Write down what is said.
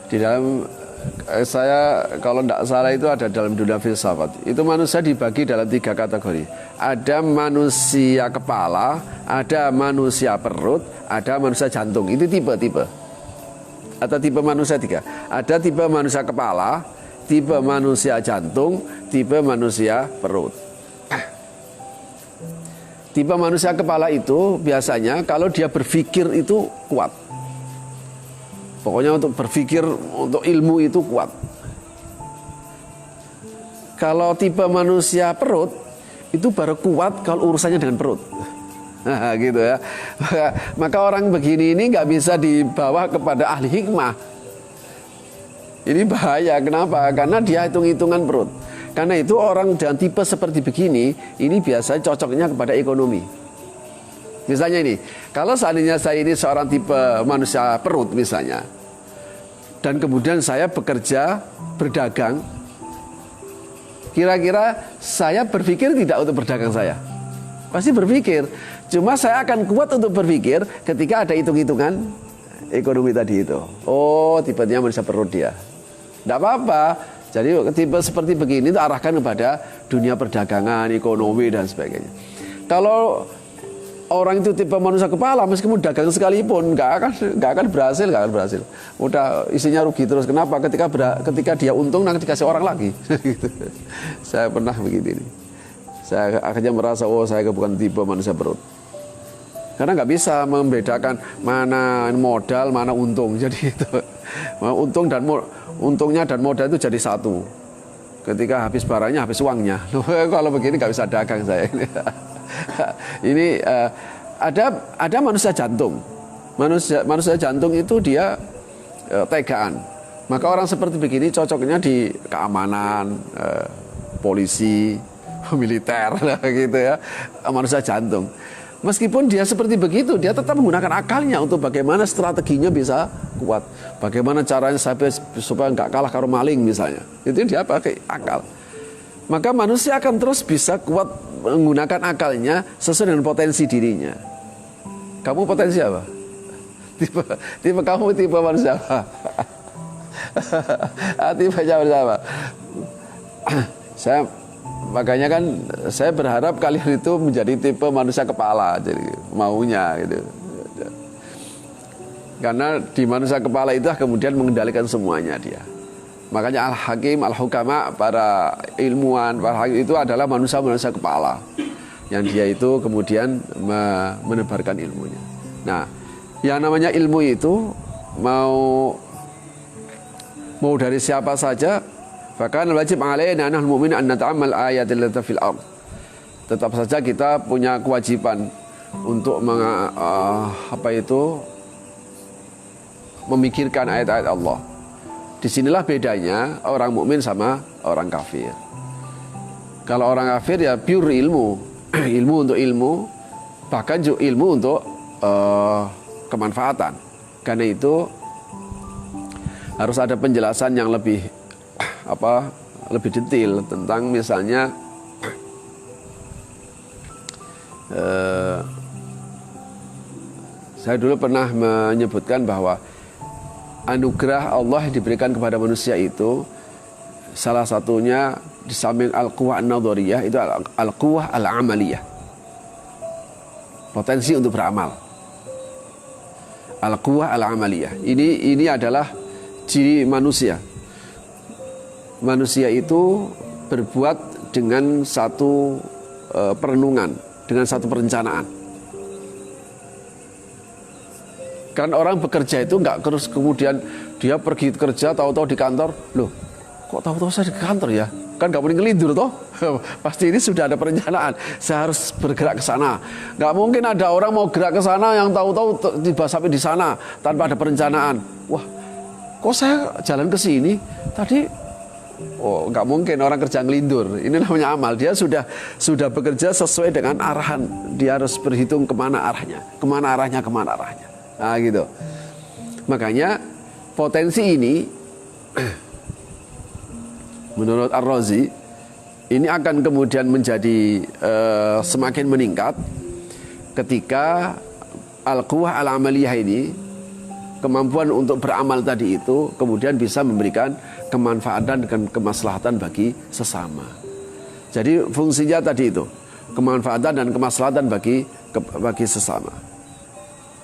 Di dalam saya kalau tidak salah itu ada dalam dunia filsafat. Itu manusia dibagi dalam 3 kategori. Ada manusia kepala, ada manusia perut, ada manusia jantung. Itu tipe-tipe. Atau tipe manusia 3. Ada tipe manusia kepala, tipe manusia jantung, tipe manusia perut. Tipe manusia kepala itu biasanya kalau dia berpikir itu kuat. Pokoknya untuk berpikir, untuk ilmu itu kuat. Kalau tipe manusia perut, itu baru kuat kalau urusannya dengan perut. Nah, gitu ya. Maka orang begini ini nggak bisa dibawa kepada ahli hikmah. Ini bahaya. Kenapa? Karena dia hitung-hitungan perut. Karena itu orang dengan tipe seperti begini, ini biasanya cocoknya kepada ekonomi. Misalnya ini, kalau seandainya saya ini seorang tipe manusia perut misalnya, dan kemudian saya bekerja, berdagang, kira-kira saya berpikir tidak untuk berdagang saya? Pasti berpikir. Cuma saya akan kuat untuk berpikir ketika ada hitung-hitungan ekonomi tadi itu. Oh, tipenya manusia perut dia. Tidak apa-apa. Jadi tipe seperti begini itu arahkan kepada dunia perdagangan, ekonomi dan sebagainya. Kalau orang itu tipe manusia kepala, meskipun dagang sekalipun nggak akan berhasil. Udah isinya rugi terus. Kenapa? Ketika dia untung nanti dikasih orang lagi. Saya pernah begini. Saya akhirnya merasa saya bukan tipe manusia perut. Karena nggak bisa membedakan mana modal, mana untung. Jadi itu untungnya dan modal itu jadi satu. Ketika habis barangnya, habis uangnya. Kalau begini nggak bisa dagang saya. Ini ada manusia jantung. Manusia jantung itu dia tegaan. Maka orang seperti begini cocoknya di keamanan, polisi, militer gitu ya. Manusia jantung. Meskipun dia seperti begitu, dia tetap menggunakan akalnya untuk bagaimana strateginya bisa kuat. Bagaimana caranya supaya nggak kalah karo maling misalnya. Itu dia pakai akal. Maka manusia akan terus bisa kuat menggunakan akalnya sesuai dengan potensi dirinya. Kamu potensi apa? Tipe kamu tipe manusia apa? Tipe manusia apa? Makanya kan saya berharap kalian itu menjadi tipe manusia kepala, jadi maunya gitu. Karena di manusia kepala itu kemudian mengendalikan semuanya dia. Makanya al-hakim, al-hukama, para ilmuwan, para hakim itu adalah manusia-manusia kepala. Yang dia itu kemudian menebarkan ilmunya. Nah, yang namanya ilmu itu mau dari siapa saja, bahkan wajib alaina nahnu mu'min an nata'ammal ayatil lati fil ard. Tetap saja kita punya kewajiban untuk memikirkan ayat-ayat Allah. Disinilah bedanya orang mukmin sama orang kafir. Kalau orang kafir ya pure ilmu, ilmu untuk ilmu, bahkan juga ilmu untuk kemanfaatan. Karena itu harus ada penjelasan yang lebih detail tentang misalnya saya dulu pernah menyebutkan bahwa anugerah Allah yang diberikan kepada manusia itu salah satunya di samping al-quwah an-nadhariyah itu al-quwah al-amaliyah, potensi untuk beramal. Al-quwah al-amaliyah ini adalah ciri manusia. Manusia itu berbuat dengan satu perenungan, dengan satu perencanaan. Kan orang bekerja itu nggak terus kemudian dia pergi kerja tahu-tahu di kantor, loh kok tahu-tahu saya di kantor ya? Kan nggak boleh ngelindur toh. Pasti ini sudah ada perencanaan. Saya harus bergerak ke sana. Nggak mungkin ada orang mau gerak ke sana yang tahu-tahu tiba sampai di sana tanpa ada perencanaan. Wah, kok saya jalan ke sini tadi? Oh, nggak mungkin orang kerja ngelindur. Ini namanya amal. Dia sudah bekerja sesuai dengan arahan. Dia harus berhitung kemana arahnya. Nah gitu. Makanya potensi ini menurut Ar-Razi ini akan kemudian menjadi semakin meningkat ketika al-quwah al-amaliyah ini kemampuan untuk beramal tadi itu kemudian bisa memberikan kemanfaatan dan kemaslahatan bagi sesama. Jadi fungsinya tadi itu, kemanfaatan dan kemaslahatan bagi sesama.